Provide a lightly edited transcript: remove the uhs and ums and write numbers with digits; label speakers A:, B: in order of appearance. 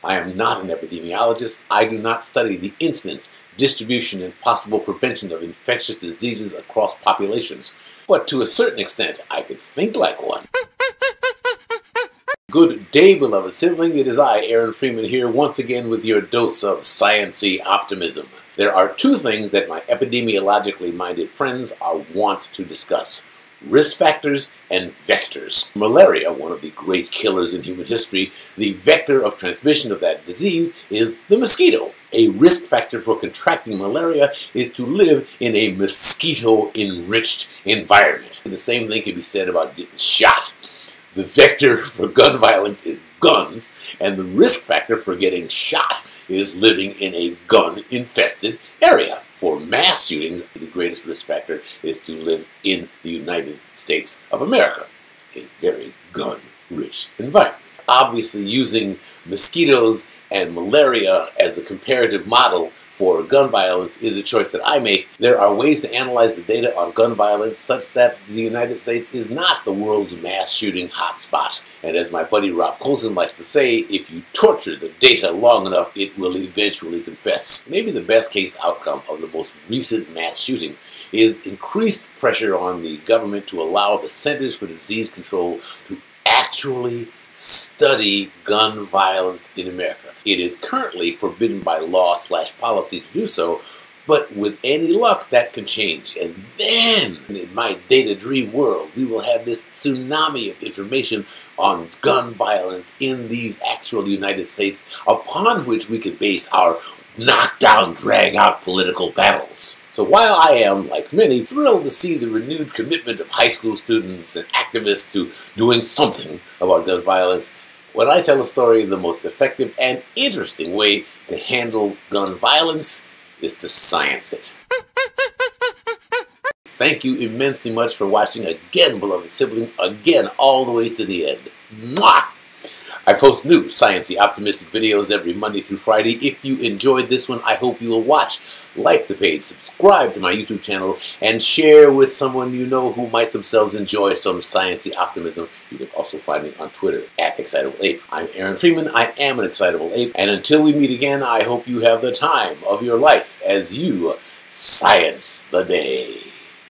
A: I am not an epidemiologist. I do not study the incidence, distribution, and possible prevention of infectious diseases across populations. But to a certain extent, I could think like one. Good day, beloved sibling. It is I, Aaron Freeman, here once again with your dose of science-y optimism. There are two things that my epidemiologically minded friends want to discuss: risk factors and vectors. Malaria, one of the great killers in human history, the vector of transmission of that disease is the mosquito. A risk factor for contracting malaria is to live in a mosquito-enriched environment. The same thing can be said about getting shot. The vector for gun violence is guns, and the risk factor for getting shot is living in a gun-infested area. For mass shootings, the greatest risk factor is to live in the United States of America, a very gun-rich environment. Obviously, using mosquitoes and malaria as a comparative model for gun violence is a choice that I make. There are ways to analyze the data on gun violence such that the United States is not the world's mass shooting hotspot. And as my buddy Rob Colson likes to say, if you torture the data long enough, it will eventually confess. Maybe the best case outcome of the most recent mass shooting is increased pressure on the government to allow the Centers for Disease Control to actually study gun violence in America. It is currently forbidden by law/policy to do so, but with any luck that can change. And then, in my data dream world, we will have this tsunami of information on gun violence in these actual United States, upon which we could base our knockdown, drag-out political battles. So while I am, like many, thrilled to see the renewed commitment of high school students and activists to doing something about gun violence, when I tell a story, the most effective and interesting way to handle gun violence is to science it. Thank you immensely much for watching again, beloved sibling, again, all the way to the end. Mwah! I post new science-y optimistic videos every Monday through Friday. If you enjoyed this one, I hope you will watch, like the page, subscribe to my YouTube channel, and share with someone you know who might themselves enjoy some science-y optimism. You can also find me on Twitter @ExcitableApe. I'm Aaron Freeman. I am an excitable ape. And until we meet again, I hope you have the time of your life as you science the day.